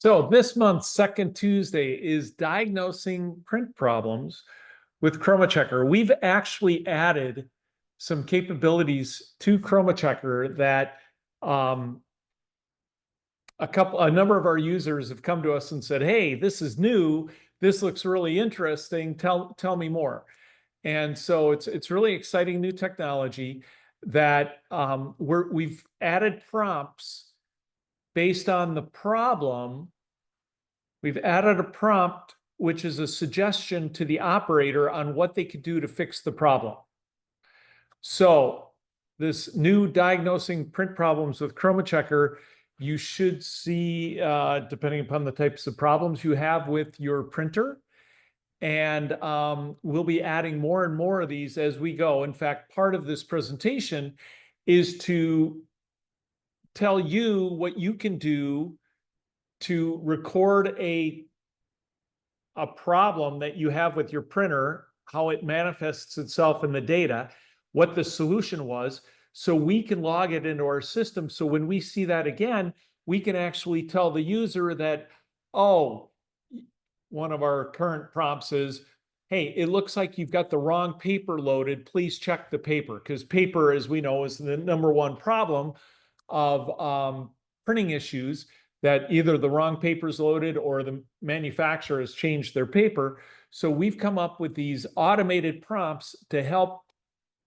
So this month's second Tuesday is diagnosing print problems with ChromaChecker. We've actually added some capabilities to ChromaChecker that a number of our users have come to us and said, "Hey, this is new. This looks really interesting. Tell me more." And so it's really exciting new technology that we've added prompts based on the problem. We've added a prompt, which is a suggestion to the operator on what they could do to fix the problem. So this new diagnosing print problems with ChromaChecker, you should see, depending upon the types of problems you have with your printer. And we'll be adding more and more of these as we go. In fact, part of this presentation is to tell you what you can do to record a problem that you have with your printer, how it manifests itself in the data, what the solution was, so we can log it into our system. So when we see that again, we can actually tell the user that, oh, one of our current prompts is, hey, it looks like you've got the wrong paper loaded. Please check the paper, because paper, as we know, is the number one problem of printing issues, that either the wrong paper is loaded or the manufacturer has changed their paper. So we've come up with these automated prompts to help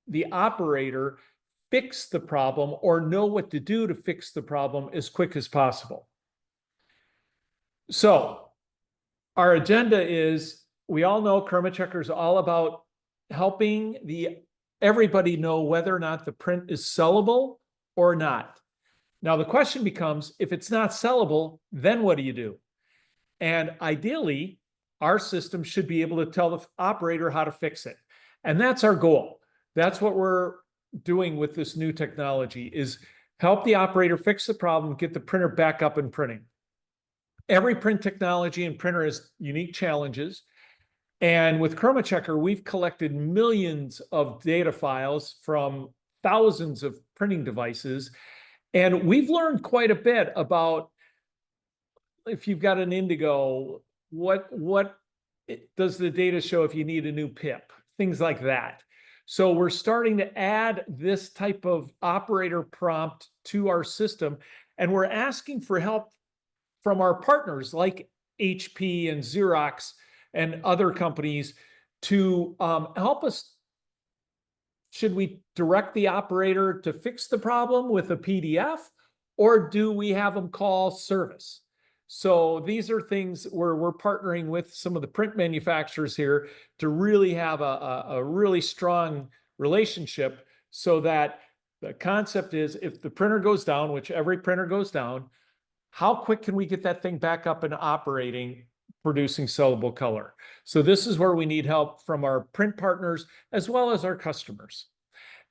the operator fix the problem or know what to do to fix the problem as quick as possible. So our agenda is, we all know ChromaChecker is all about helping everybody know whether or not the print is sellable or not. Now, the question becomes, if it's not sellable, then what do you do? And ideally, our system should be able to tell the operator how to fix it. And that's our goal. That's what we're doing with this new technology, is help the operator fix the problem, get the printer back up and printing. Every print technology and printer has unique challenges. And with ChromaChecker, we've collected millions of data files from thousands of printing devices. And we've learned quite a bit about, if you've got an Indigo, what does the data show if you need a new PIP, things like that. So we're starting to add this type of operator prompt to our system, and we're asking for help from our partners like HP and Xerox and other companies to help us. Should we direct the operator to fix the problem with a PDF, or do we have them call service? So these are things where we're partnering with some of the print manufacturers here to really have a really strong relationship, so that the concept is, if the printer goes down, which every printer goes down, how quick can we get that thing back up and operating, producing sellable color? So this is where we need help from our print partners as well as our customers.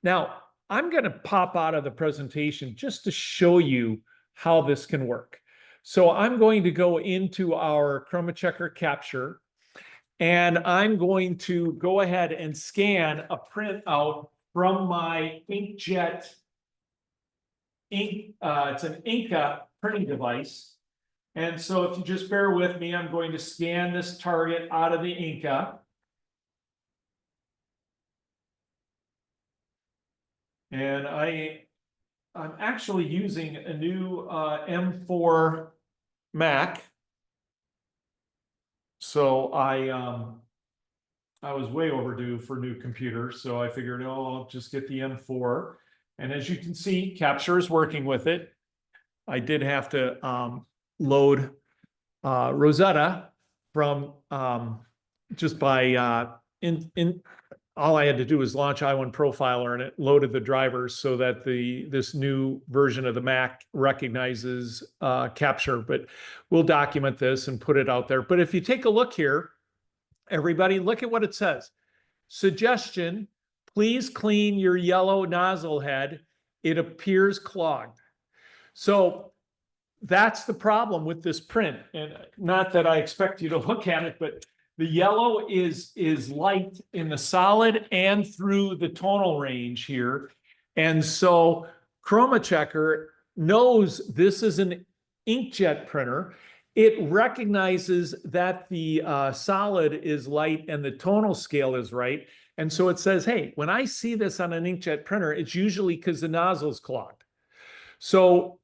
Now, I'm going to pop out of the presentation just to show you how this can work. So I'm going to go into our ChromaChecker capture, and I'm going to go ahead and scan a printout from my inkjet ink. It's an Inca printing device. And so if you just bear with me, I'm going to scan this target out of the Inca. And I'm actually using a new M4 Mac. So I was way overdue for new computers, so I figured, oh, I'll just get the M4. And as you can see, Capture is working with it. I did have to load Rosetta from just by all I had to do was launch i1 Profiler, and it loaded the drivers so that this new version of the Mac recognizes Capture. But we'll document this and put it out there. But if you take a look here, everybody, look at what it says. Suggestion: please clean your yellow nozzle head. It appears clogged. So that's the problem with this print. And not that I expect you to look at it, but the yellow is light in the solid and through the tonal range here. And so ChromaChecker knows this is an inkjet printer, It recognizes that the solid is light and the tonal scale is right. And so it says, hey, when I see this on an inkjet printer, it's usually because the nozzle's clogged. So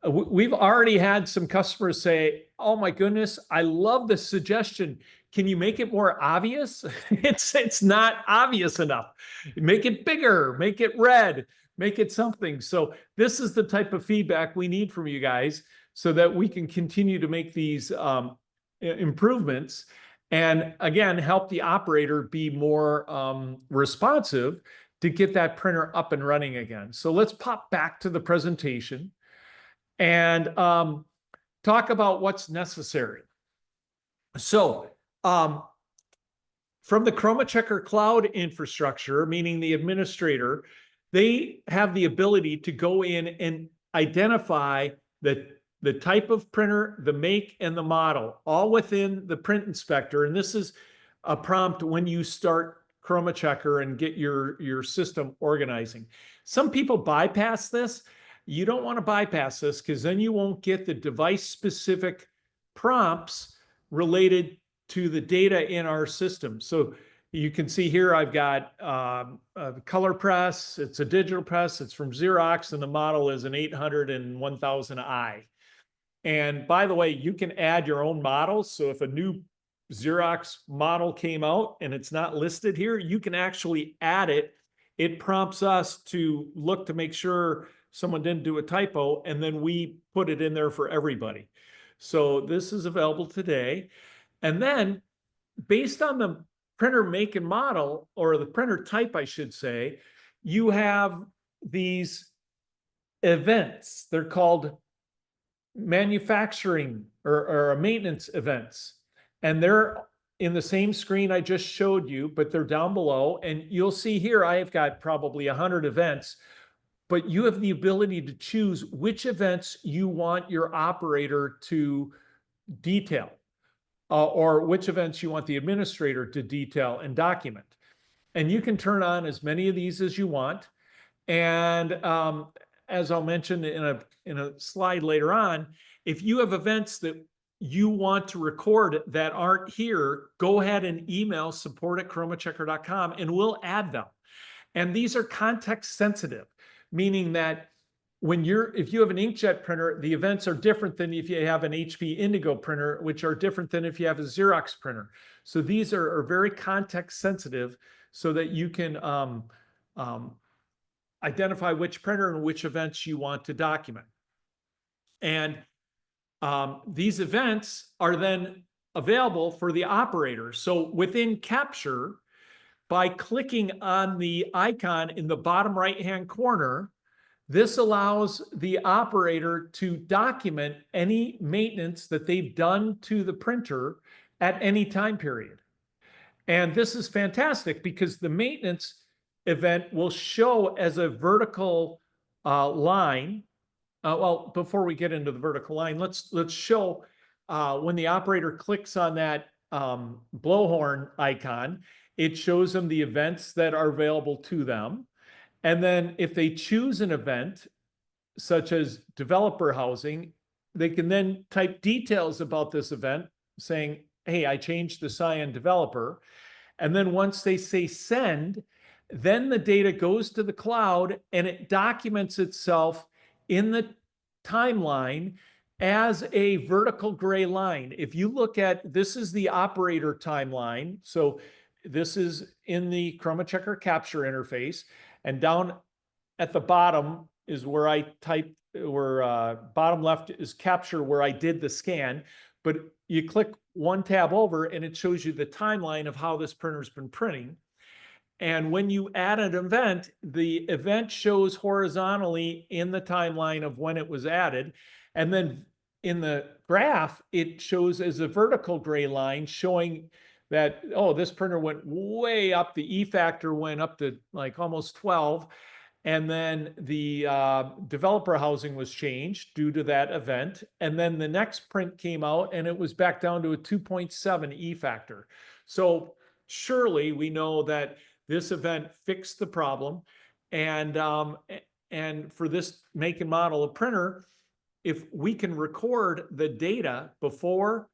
we've already had some customers say, oh my goodness, I love this suggestion. Can you make it more obvious? It's not obvious enough. Make it bigger, make it red, make it something. So this is the type of feedback we need from you guys so that we can continue to make these improvements and again, help the operator be more responsive to get that printer up and running again. So let's pop back to the presentation and talk about what's necessary. So from the ChromaChecker cloud infrastructure, meaning the administrator, they have the ability to go in and identify the type of printer, the make, and the model, all within the print inspector. And this is a prompt when you start ChromaChecker and get your system organizing. Some people bypass this. You don't want to bypass this because then you won't get the device-specific prompts related to the data in our system. So you can see here I've got a color press. It's a digital press. It's from Xerox, and the model is an 800 and 1000i. And by the way, you can add your own models. So if a new Xerox model came out and it's not listed here, you can actually add it. It prompts us to look to make sure someone didn't do a typo, and then we put it in there for everybody. So this is available today. And then based on the printer make and model, or the printer type, I should say, you have these events. They're called manufacturing or maintenance events. And they're in the same screen I just showed you, but they're down below. And you'll see here, I have got probably 100 events, but you have the ability to choose which events you want your operator to detail, or which events you want the administrator to detail and document. And you can turn on as many of these as you want. And as I'll mention in a slide later on, if you have events that you want to record that aren't here, go ahead and email support@chromachecker.com and we'll add them. And these are context sensitive, meaning that if you have an inkjet printer, the events are different than if you have an HP Indigo printer, which are different than if you have a Xerox printer. So these are very context sensitive so that you can identify which printer and which events you want to document. And these events are then available for the operator. So within Capture, by clicking on the icon in the bottom right-hand corner, this allows the operator to document any maintenance that they've done to the printer at any time period. And this is fantastic because the maintenance event will show as a vertical line. Well, before we get into the vertical line, let's show when the operator clicks on that blowhorn icon, it shows them the events that are available to them. And then if they choose an event, such as developer housing, they can then type details about this event saying, hey, I changed the Cyan developer. And then once they say send, then the data goes to the cloud and it documents itself in the timeline as a vertical gray line. If you look at, this is the operator timeline. So this is in the ChromaChecker capture interface, and down at the bottom is where I typed, where bottom left is capture where I did the scan, but you click one tab over and it shows you the timeline of how this printer's been printing. And when you add an event, the event shows horizontally in the timeline of when it was added. And then in the graph, it shows as a vertical gray line showing that, oh, this printer went way up. The E factor went up to like almost 12. And then the developer housing was changed due to that event. And then the next print came out and it was back down to a 2.7 E factor. So surely we know that this event fixed the problem. And for this make and model of printer, if we can record the data before,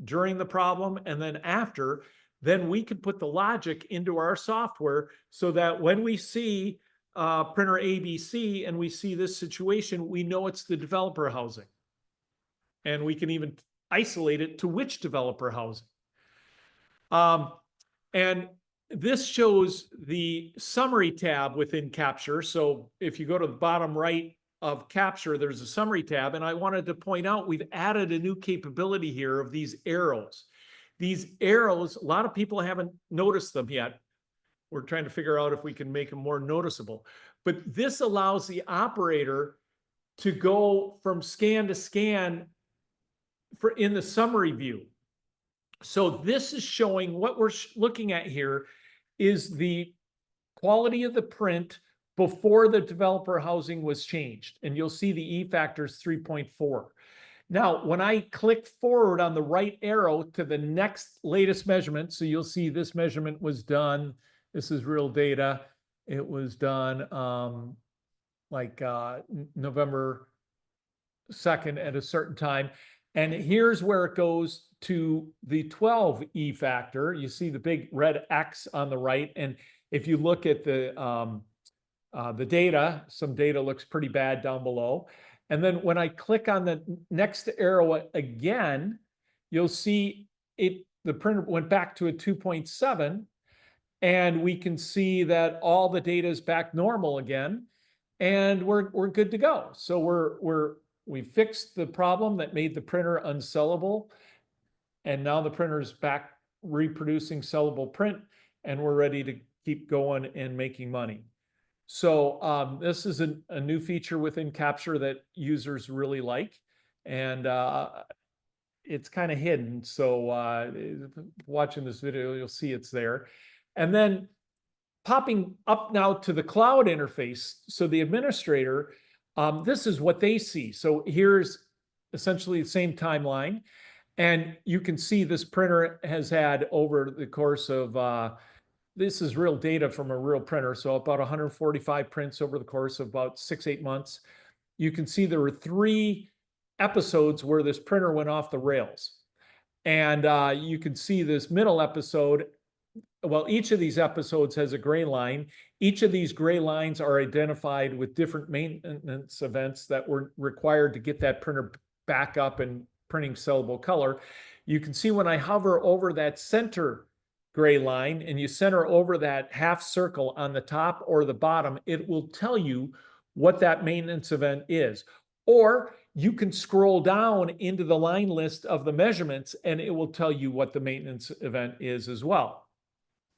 during the problem, and then after, then we can put the logic into our software so that when we see printer ABC and we see this situation, we know it's the developer housing. And we can even isolate it to which developer housing. And this shows the summary tab within Capture. So if you go to the bottom right of Capture, there's a summary tab. And I wanted to point out, we've added a new capability here of these arrows. These arrows, a lot of people haven't noticed them yet. We're trying to figure out if we can make them more noticeable. But this allows the operator to go from scan to scan in the summary view. So this is showing what we're looking at here is the quality of the print before the developer housing was changed. And you'll see the E factor is 3.4. Now, when I click forward on the right arrow to the next latest measurement, so you'll see this measurement was done. This is real data. It was done November 2nd at a certain time. And here's where it goes to the 12 E factor. You see the big red X on the right. And if you look at the data, some data looks pretty bad down below. And then when I click on the next arrow again, you'll see the printer went back to a 2.7, and we can see that all the data is back normal again, and we're good to go. So we fixed the problem that made the printer unsellable, and now the printer is back reproducing sellable print, and we're ready to keep going and making money. So this is a new feature within Capture that users really like, and it's kind of hidden. So watching this video, you'll see it's there. And then popping up now to the cloud interface. So the administrator, this is what they see. So here's essentially the same timeline. And you can see this printer has had over the course of, this is real data from a real printer. So about 145 prints over the course of about 6-8 months. You can see there were 3 episodes where this printer went off the rails. And you can see this middle episode. Well, each of these episodes has a gray line. Each of these gray lines are identified with different maintenance events that were required to get that printer back up and printing sellable color. You can see when I hover over that center gray line and you center over that half circle on the top or the bottom, it will tell you what that maintenance event is. Or you can scroll down into the line list of the measurements and it will tell you what the maintenance event is as well,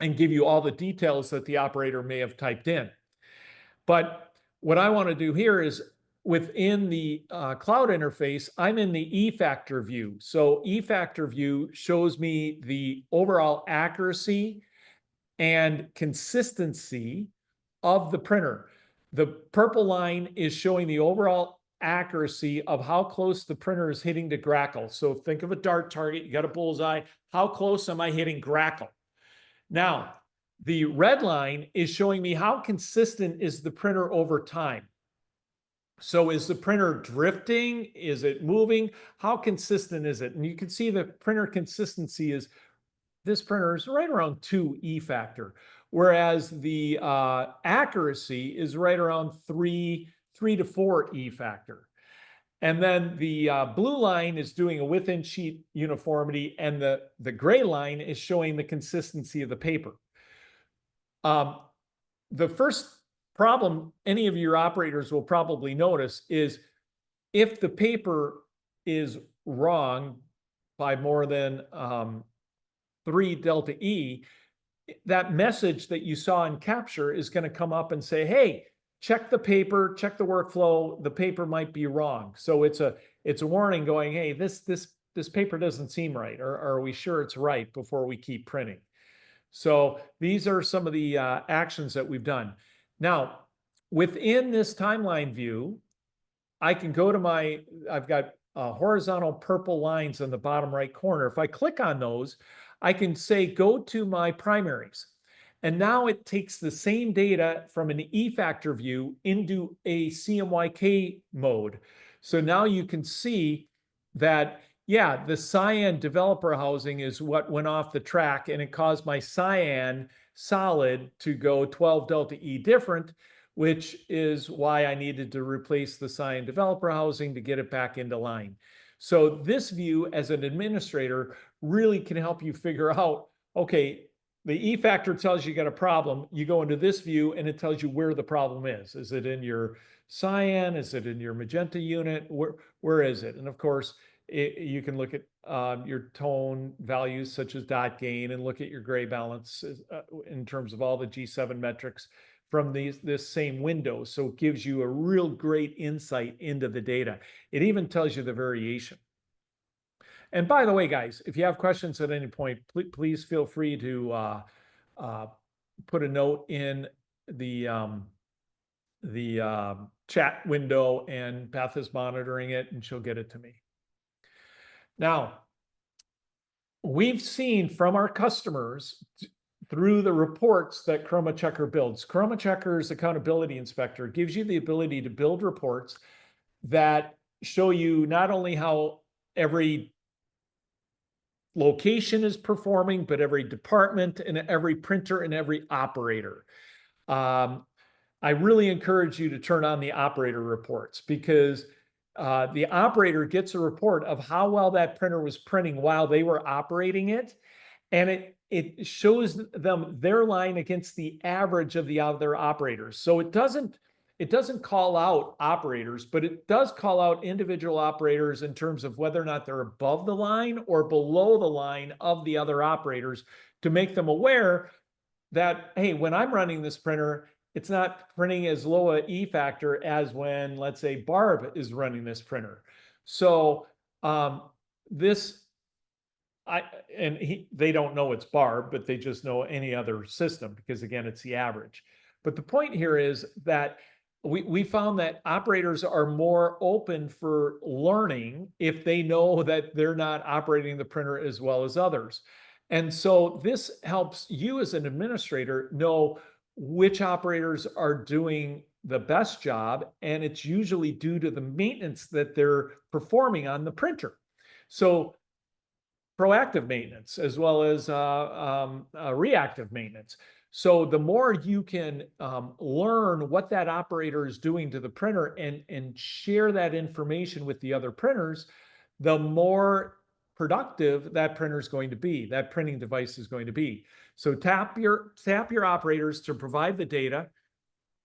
and give you all the details that the operator may have typed in. But what I want to do here is within the cloud interface, I'm in the E factor view. So E factor view shows me the overall accuracy and consistency of the printer. The purple line is showing the overall accuracy of how close the printer is hitting to grackle. So think of a dart target, you got a bullseye. How close am I hitting grackle? Now, the red line is showing me how consistent is the printer over time. So is the printer drifting? Is it moving? How consistent is it? And you can see the printer consistency is, this printer is right around 2 E factor, whereas the accuracy is right around 3 to 4 E factor. And then the blue line is doing a within sheet uniformity, and the gray line is showing the consistency of the paper. The first problem any of your operators will probably notice is if the paper is wrong by more than 3 delta E, that message that you saw in Capture is going to come up and say, hey, check the paper, check the workflow, the paper might be wrong. So it's a warning going, hey, this paper doesn't seem right, or are we sure it's right before we keep printing? So these are some of the actions that we've done. Now, within this timeline view, I can go to I've got horizontal purple lines in the bottom right corner. If I click on those, I can say, go to my primaries. And now it takes the same data from an E factor view into a CMYK mode. So now you can see that, yeah, the cyan developer housing is what went off the track, and it caused my cyan solid to go 12 delta E different, which is why I needed to replace the cyan developer housing to get it back into line. So this view as an administrator really can help you figure out, okay, the E factor tells you got a problem. You go into this view and it tells you where the problem is. Is it in your cyan? Is it in your magenta unit? Where is it? And of course, you can look at your tone values such as dot gain and look at your gray balance in terms of all the G7 metrics from this same window. So it gives you a real great insight into the data. It even tells you the variation. And by the way, guys, if you have questions at any point, please feel free to put a note in the chat window, and Beth is monitoring it and she'll get it to me. Now, we've seen from our customers through the reports that ChromaChecker builds. ChromaChecker's accountability inspector gives you the ability to build reports that show you not only how every location is performing, but every department and every printer and every operator. I really encourage you to turn on the operator reports, because the operator gets a report of how well that printer was printing while they were operating it. And it shows them their line against the average of the other operators. So it doesn't call out operators, but it does call out individual operators in terms of whether or not they're above the line or below the line of the other operators, to make them aware that, hey, when I'm running this printer, it's not printing as low a E factor as when, let's say, Barb is running this printer. So they don't know it's Barb, but they just know any other system, because again, it's the average. But the point here is that we found that operators are more open for learning if they know that they're not operating the printer as well as others. And so this helps you as an administrator know which operators are doing the best job, and it's usually due to the maintenance that they're performing on the printer. So proactive maintenance as well as reactive maintenance. So the more you can learn what that operator is doing to the printer and share that information with the other printers, the more productive that printer is going to be, that printing device is going to be. So tap your operators to provide the data,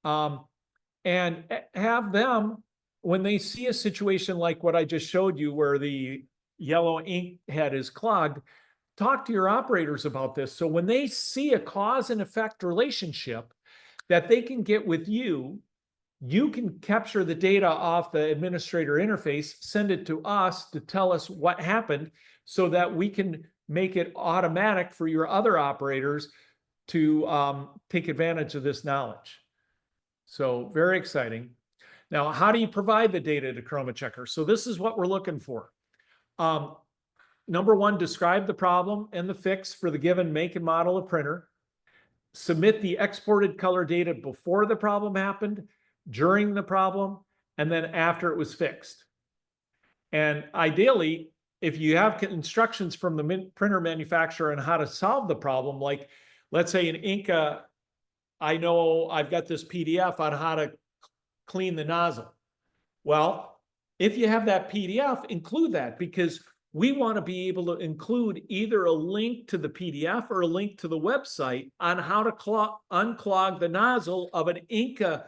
and have them, when they see a situation like what I just showed you, where the yellow ink head is clogged, talk to your operators about this. So when they see a cause and effect relationship that they can get with you, you can capture the data off the administrator interface, send it to us to tell us what happened, so that we can make it automatic for your other operators to take advantage of this knowledge. So very exciting. Now, how do you provide the data to ChromaChecker? So this is what we're looking for. Number one, describe the problem and the fix for the given make and model of printer. Submit the exported color data before the problem happened, during the problem, and then after it was fixed. And ideally, if you have instructions from the printer manufacturer on how to solve the problem, like let's say in Inca, I know I've got this PDF on how to clean the nozzle. Well, if you have that PDF, include that, because we want to be able to include either a link to the PDF or a link to the website on how to unclog the nozzle of an Inca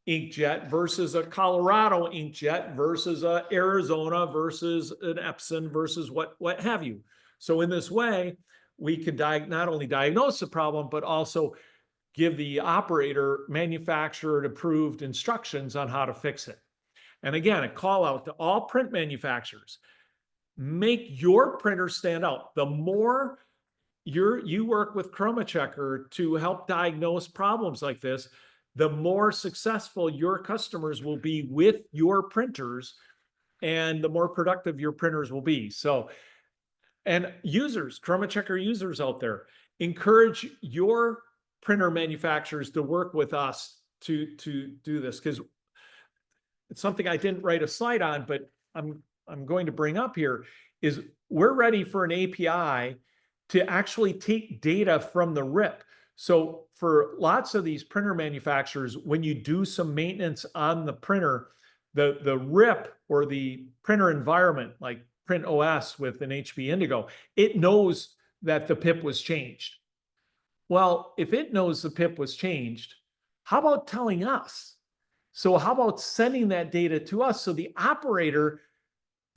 inkjet versus a Colorado inkjet versus a Arizona versus an Epson versus what have you. So in this way, we can not only diagnose the problem, but also give the operator manufacturer approved instructions on how to fix it. And again, a call out to all print manufacturers: make your printer stand out. The more you work with ChromaChecker to help diagnose problems like this, the more successful your customers will be with your printers, and the more productive your printers will be. So, and users, ChromaChecker users out there, encourage your printer manufacturers to work with us to do this, because it's something I didn't write a slide on, but I'm going to bring up here, is we're ready for an API to actually take data from the RIP. So for lots of these printer manufacturers, when you do some maintenance on the printer, the RIP or the printer environment, like Print OS with an HP Indigo, it knows that the PIP was changed. Well, if it knows the PIP was changed, how about telling us? So how about sending that data to us so the operator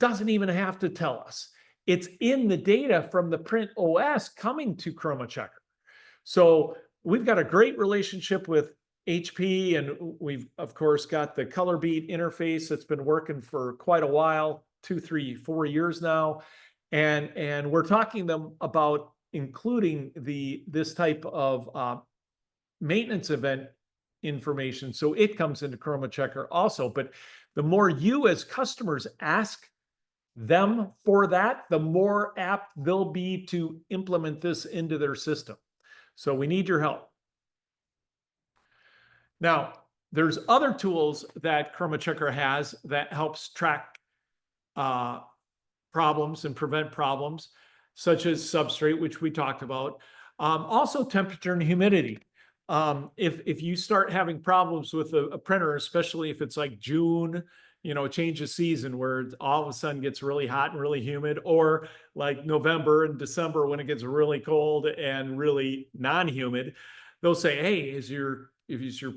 doesn't even have to tell us? It's in the data from the Print OS coming to ChromaChecker. So we've got a great relationship with HP, and we've, of course, got the color beat interface that's been working for quite a while, 2, 3, 4 years now. And we're talking to them about including this type of maintenance event information. So it comes into ChromaChecker also. But the more you as customers ask them for that, the more apt they'll be to implement this into their system. So we need your help. Now, there's other tools that ChromaChecker has that helps track problems and prevent problems, such as substrate, which we talked about. Also temperature and humidity. If you start having problems with a printer, especially if it's like June, change of season where it all of a sudden gets really hot and really humid, or like November and December when it gets really cold and really non-humid, they'll say, hey, is your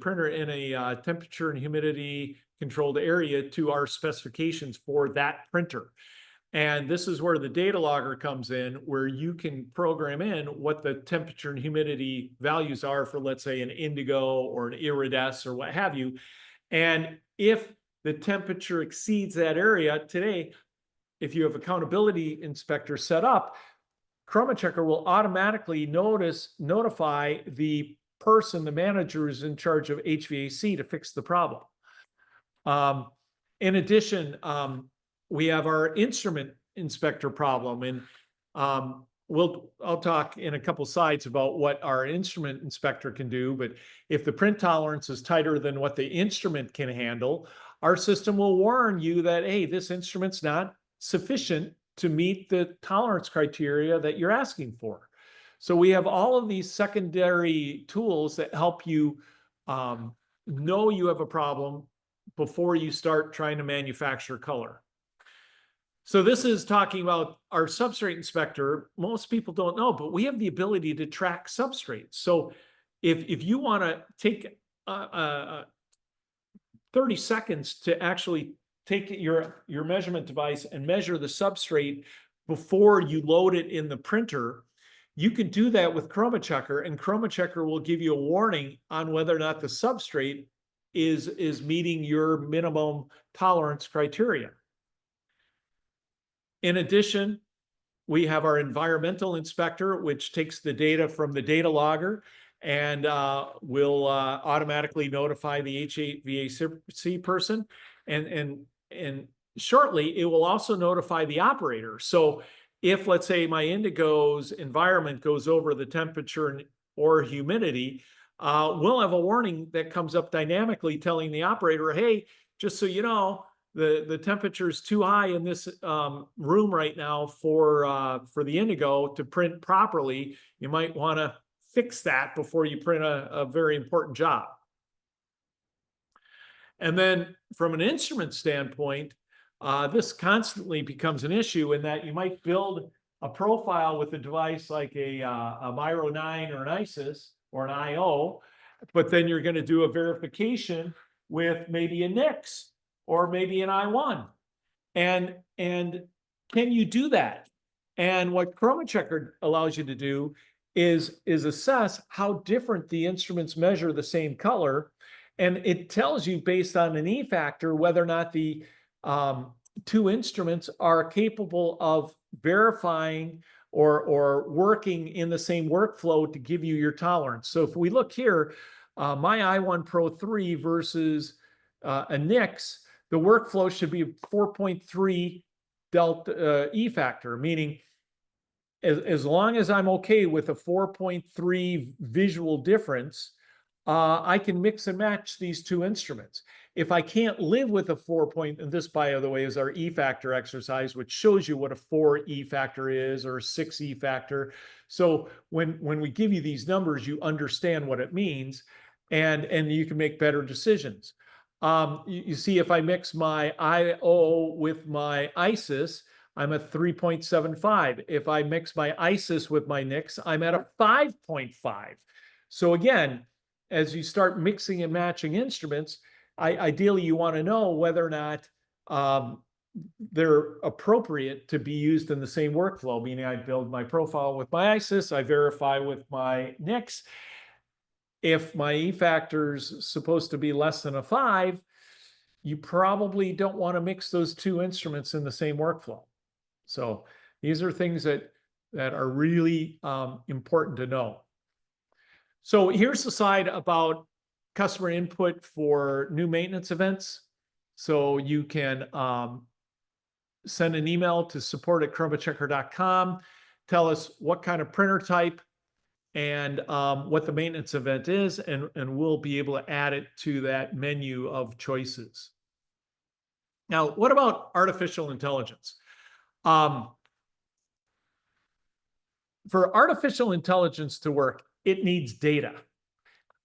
printer in a temperature and humidity controlled area to our specifications for that printer? And this is where the data logger comes in, where you can program in what the temperature and humidity values are for, let's say, an Indigo or an Iridescent or what have you. And if the temperature exceeds that area today, if you have accountability inspector set up, ChromaChecker will automatically notify the person, the manager who's in charge of HVAC, to fix the problem. In addition, we have our instrument inspector problem, and I'll talk in a couple slides about what our instrument inspector can do. But if the print tolerance is tighter than what the instrument can handle, our system will warn you that, hey, this instrument's not sufficient to meet the tolerance criteria that you're asking for. So we have all of these secondary tools that help you know you have a problem before you start trying to manufacture color. So this is talking about our substrate inspector. Most people don't know, but we have the ability to track substrates. So if you want to take 30 seconds to actually take your measurement device and measure the substrate before you load it in the printer, you can do that with ChromaChecker, and ChromaChecker will give you a warning on whether or not the substrate is meeting your minimum tolerance criteria. In addition, we have our environmental inspector, which takes the data from the data logger and will automatically notify the HVAC person. And shortly, it will also notify the operator. So if, let's say, my Indigo's environment goes over the temperature or humidity, we'll have a warning that comes up dynamically telling the operator, hey, just so you know, the temperature is too high in this room right now for the Indigo to print properly. You might want to fix that before you print a very important job. And then from an instrument standpoint, this constantly becomes an issue in that you might build a profile with a device like a Miro 9 or an ISIS or an IO, but then you're going to do a verification with maybe a NIX or maybe an I1. And can you do that? And what ChromaChecker allows you to do is assess how different the instruments measure the same color. And it tells you based on an E factor whether or not the two instruments are capable of verifying or working in the same workflow to give you your tolerance. So if we look here, my i1 Pro 3 versus a NIX, the workflow should be 4.3 delta E factor, meaning as long as I'm okay with a 4.3 visual difference, I can mix and match these two instruments. If I can't live with a 4 point, and this, by the way, is our E factor exercise, which shows you what a 4 E factor is or a 6 E factor. So when we give you these numbers, you understand what it means, and you can make better decisions. You see, if I mix my IO with my ISIS, I'm at 3.75. If I mix my ISIS with my NIX, I'm at a 5.5. So again, as you start mixing and matching instruments, ideally you want to know whether or not they're appropriate to be used in the same workflow, meaning I build my profile with my ISIS, I verify with my NIX. If my E factor's supposed to be less than a 5, you probably don't want to mix those two instruments in the same workflow. So these are things that are really important to know. So here's the slide about customer input for new maintenance events. So you can send an email to support@chromachecker.com, tell us what kind of printer type and what the maintenance event is, and we'll be able to add it to that menu of choices. Now, what about artificial intelligence? For artificial intelligence to work, it needs data.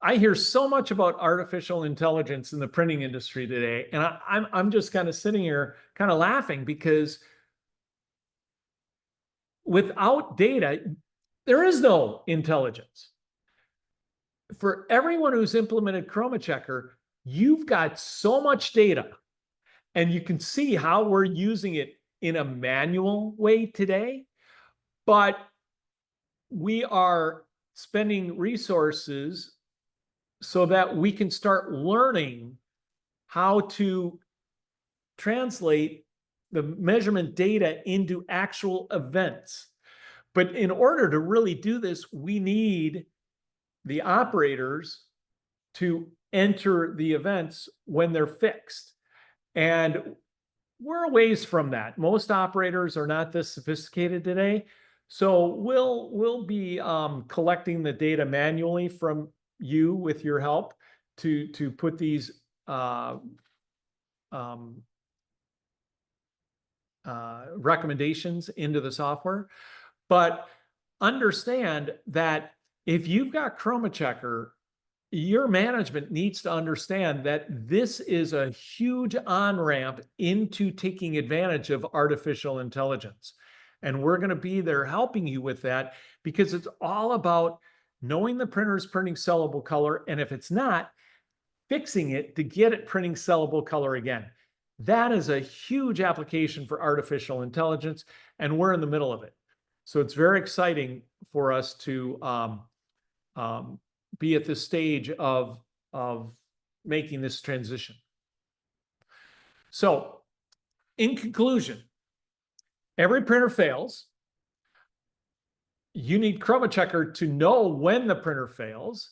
I hear so much about artificial intelligence in the printing industry today, and I'm just kind of sitting here kind of laughing, because without data, there is no intelligence. For everyone who's implemented ChromaChecker, you've got so much data, and you can see how we're using it in a manual way today, but we are spending resources so that we can start learning how to translate the measurement data into actual events. But in order to really do this, we need the operators to enter the events when they're fixed. And we're a ways from that. Most operators are not this sophisticated today. So we'll be collecting the data manually from you with your help to put these recommendations into the software. But understand that if you've got ChromaChecker, your management needs to understand that this is a huge on-ramp into taking advantage of artificial intelligence. And we're going to be there helping you with that, because it's all about knowing the printer is printing sellable color, and if it's not, fixing it to get it printing sellable color again. That is a huge application for artificial intelligence, and we're in the middle of it. So it's very exciting for us to be at this stage of making this transition. So, in conclusion, every printer fails. You need ChromaChecker to know when the printer fails,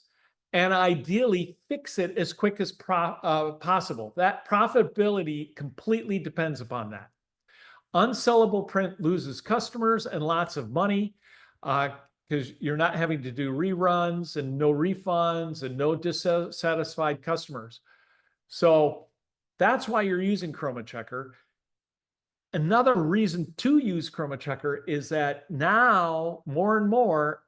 and ideally fix it as quick as possible. That profitability completely depends upon that. Unsellable print loses customers and lots of money, because you're not having to do reruns and no refunds and no dissatisfied customers. So that's why you're using ChromaChecker. Another reason to use ChromaChecker is that now, more and more,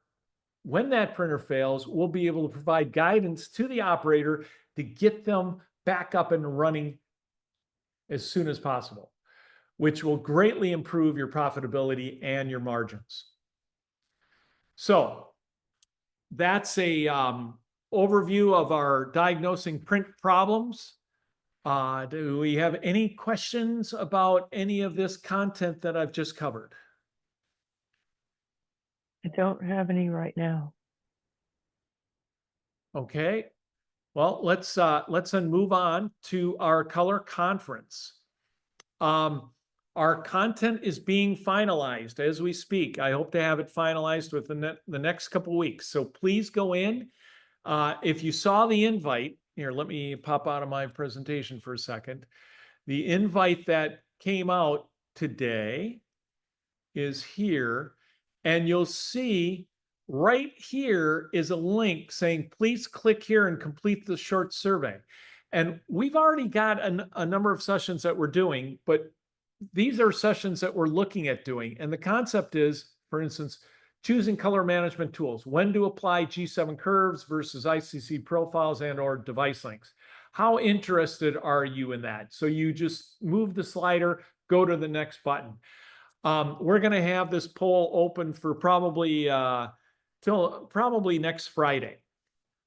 when that printer fails, we'll be able to provide guidance to the operator to get them back up and running as soon as possible, which will greatly improve your profitability and your margins. So that's a overview of our diagnosing print problems. Do we have any questions about any of this content that I've just covered? I don't have any right now. Okay. Well, let's then move on to our color conference. Our content is being finalized as we speak. I hope to have it finalized within the next couple of weeks. So please go in. If you saw the invite, here, let me pop out of my presentation for a second. The invite that came out today is here, and you'll see right here is a link saying, please click here and complete the short survey. And we've already got a number of sessions that we're doing, but these are sessions that we're looking at doing. And the concept is, for instance, choosing color management tools, when to apply G7 curves versus ICC profiles and or device links. How interested are you in that? So you just move the slider, go to the next button. We're going to have this poll open for probably till probably next Friday.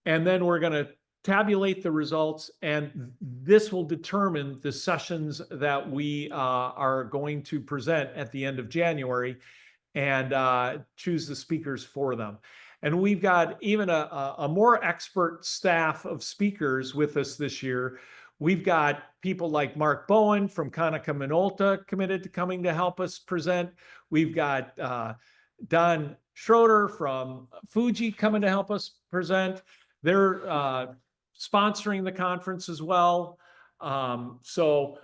And then we're going to tabulate the results, and this will determine the sessions that we are going to present at the end of January and choose the speakers for them. And we've got even a more expert staff of speakers with us this year. We've got people like Mark Bowen from Konica Minolta committed to coming to help us present. We've got Don Schroeder from Fuji coming to help us present. They're sponsoring the conference as well. So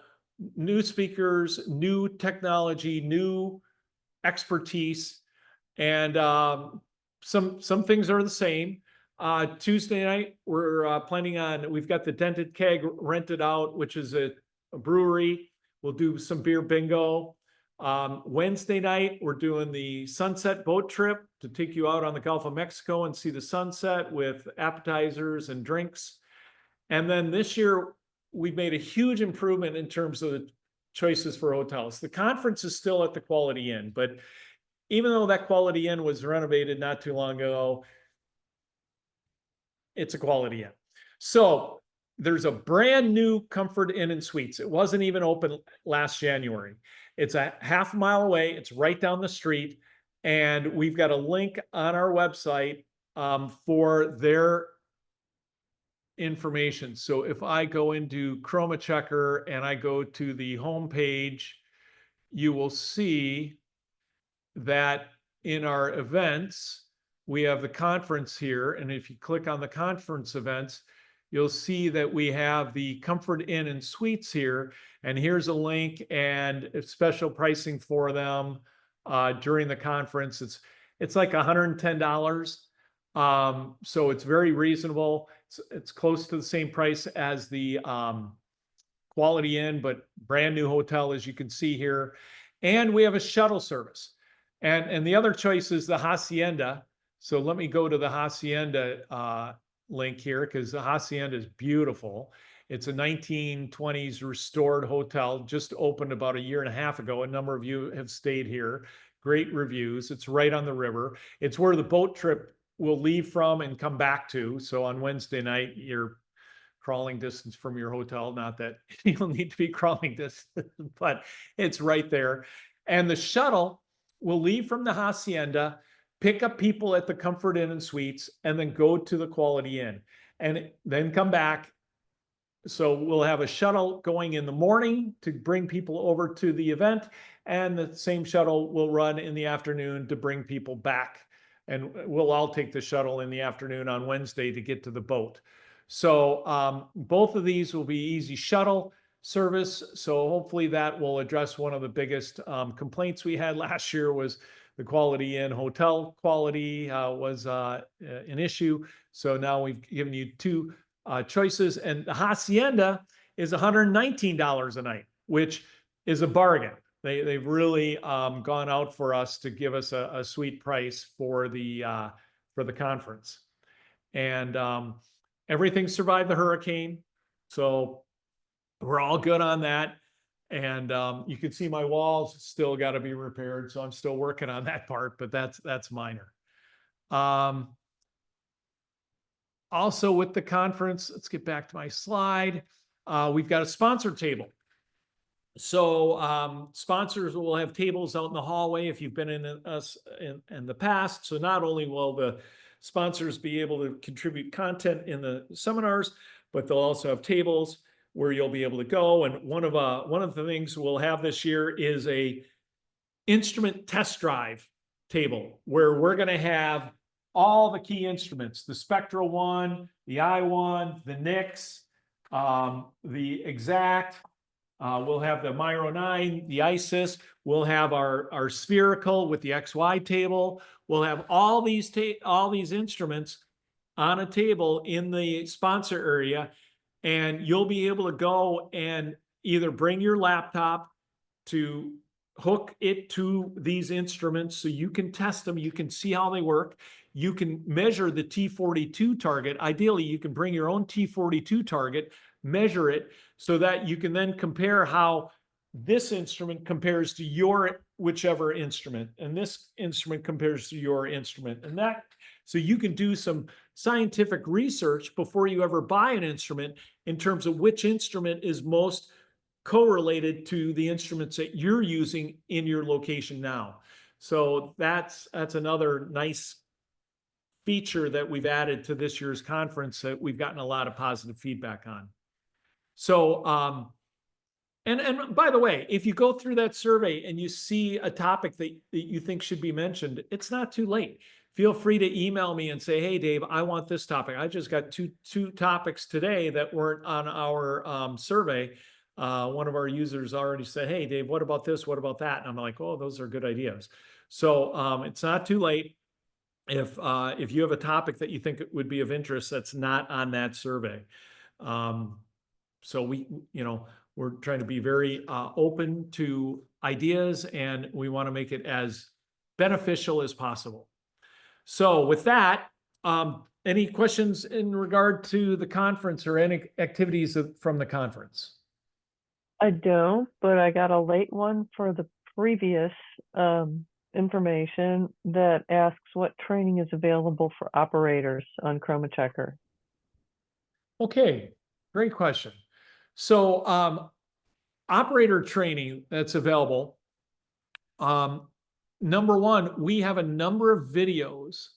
new speakers, new technology, new expertise, and some things are the same. Tuesday night, we're planning on, we've got the Dented Keg rented out, which is a brewery. We'll do some beer bingo. Wednesday night, we're doing the sunset boat trip to take you out on the Gulf of Mexico and see the sunset with appetizers and drinks. And then this year, we've made a huge improvement in terms of the choices for hotels. The conference is still at the Quality Inn, but even though that Quality Inn was renovated not too long ago, it's a Quality Inn. So there's a brand new Comfort Inn and Suites. It wasn't even open last January. It's a half mile away. It's right down the street. And we've got a link on our website for their information. So if I go into ChromaChecker and I go to the home page, you will see that in our events, we have the conference here. And if you click on the conference events, you'll see that we have the Comfort Inn and Suites here. And here's a link and special pricing for them during the conference. It's like $110. So it's very reasonable. It's close to the same price as the Quality Inn, but brand new hotel, as you can see here. And we have a shuttle service. And the other choice is the Hacienda. So let me go to the Hacienda link here, because the Hacienda is beautiful. It's a 1920s restored hotel, just opened about a year and a half ago. A number of you have stayed here. Great reviews. It's right on the river. It's where the boat trip will leave from and come back to. So on Wednesday night, you're crawling distance from your hotel. Not that you'll need to be crawling distance, but it's right there. And the shuttle will leave from the Hacienda, pick up people at the Comfort Inn and Suites, and then go to the Quality Inn and then come back. So we'll have a shuttle going in the morning to bring people over to the event, and the same shuttle will run in the afternoon to bring people back. And we'll all take the shuttle in the afternoon on Wednesday to get to the boat. So both of these will be easy shuttle service. So hopefully that will address one of the biggest complaints we had last year was the Quality Inn hotel quality was an issue. So now we've given you two choices, and the Hacienda is $119 a night, which is a bargain. They've really gone out for us to give us a sweet price for the conference. And everything survived the hurricane, so we're all good on that. And you can see my walls still got to be repaired, so I'm still working on that part, but that's minor. Also with the conference, let's get back to my slide. We've got a sponsor table. So sponsors will have tables out in the hallway if you've been in us in the past. So not only will the sponsors be able to contribute content in the seminars, but they'll also have tables where you'll be able to go. And one of the things we'll have this year is a instrument test drive table where we're going to have all the key instruments: the Spectral one, the I1, the Nix, the Exact. We'll have the Miro 9, the ISIS. We'll have our spherical with the XY table. We'll have all these instruments on a table in the sponsor area. And you'll be able to go and either bring your laptop to hook it to these instruments so you can test them, you can see how they work. You can measure the T42 target. Ideally, you can bring your own T42 target, measure it so that you can then compare how this instrument compares to your whichever instrument, and this instrument compares to your instrument. And that, so you can do some scientific research before you ever buy an instrument in terms of which instrument is most correlated to the instruments that you're using in your location now. So that's another nice feature that we've added to this year's conference that we've gotten a lot of positive feedback on. So, and by the way, if you go through that survey and you see a topic that you think should be mentioned, it's not too late. Feel free to email me and say, hey, Dave, I want this topic. I just got two topics today that weren't on our survey. One of our users already said, hey, Dave, what about this? What about that? And I'm like, oh, those are good ideas. So it's not too late. If you have a topic that you think would be of interest that's not on that survey. So we're trying to be very open to ideas, and we want to make it as beneficial as possible. So with that, any questions in regard to the conference or any activities from the conference? I don't, but I got a late one for the previous information that asks what training is available for operators on ChromaChecker. Okay, great question. So operator training that's available. Number one, we have a number of videos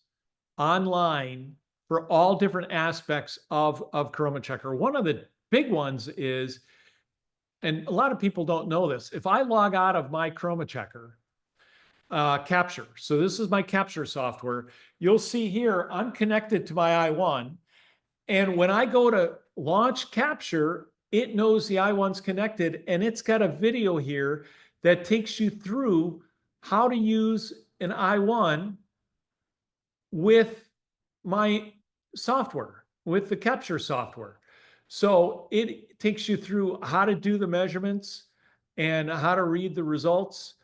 online for all different aspects of ChromaChecker. One of the big ones is, and a lot of people don't know this, if I log out of my ChromaChecker capture, so this is my capture software, you'll see here I'm connected to my i1, and when I go to launch capture, it knows the i1's connected, and it's got a video here that takes you through how to use an i1 with my software, with the capture software. So it takes you through how to do the measurements and how to read the results.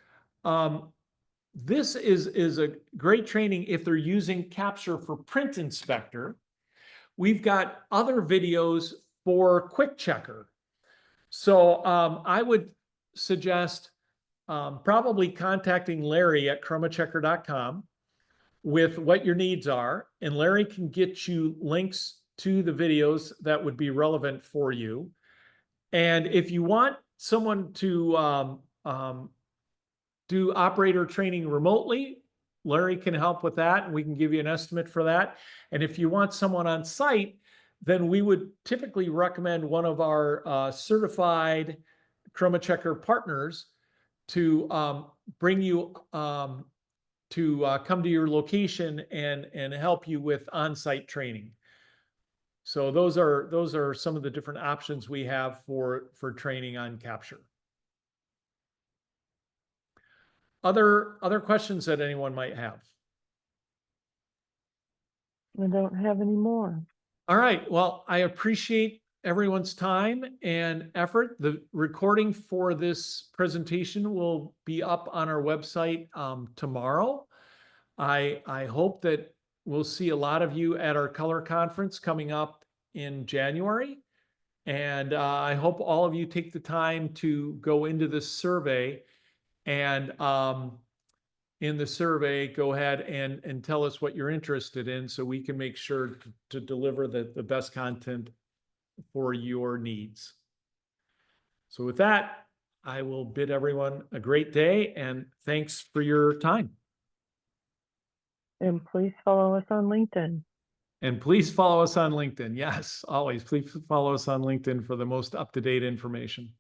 This is a great training if they're using capture for print inspector. We've got other videos for ChromaChecker. So I would suggest probably contacting Larry at chromachecker.com with what your needs are, and Larry can get you links to the videos that would be relevant for you. And if you want someone to do operator training remotely, Larry can help with that, and we can give you an estimate for that. And if you want someone on site, then we would typically recommend one of our certified ChromaChecker partners to bring you to come to your location and help you with on-site training. So those are some of the different options we have for training on capture. Other questions that anyone might have? I don't have any more. All right. Well, I appreciate everyone's time and effort. The recording for this presentation will be up on our website tomorrow. I hope that we'll see a lot of you at our color conference coming up in January. And I hope all of you take the time to go into this survey, and in the survey, go ahead and tell us what you're interested in so we can make sure to deliver the best content for your needs. So with that, I will bid everyone a great day, and thanks for your time. And please follow us on LinkedIn. And please follow us on LinkedIn. Yes, always. Please follow us on LinkedIn for the most up-to-date information.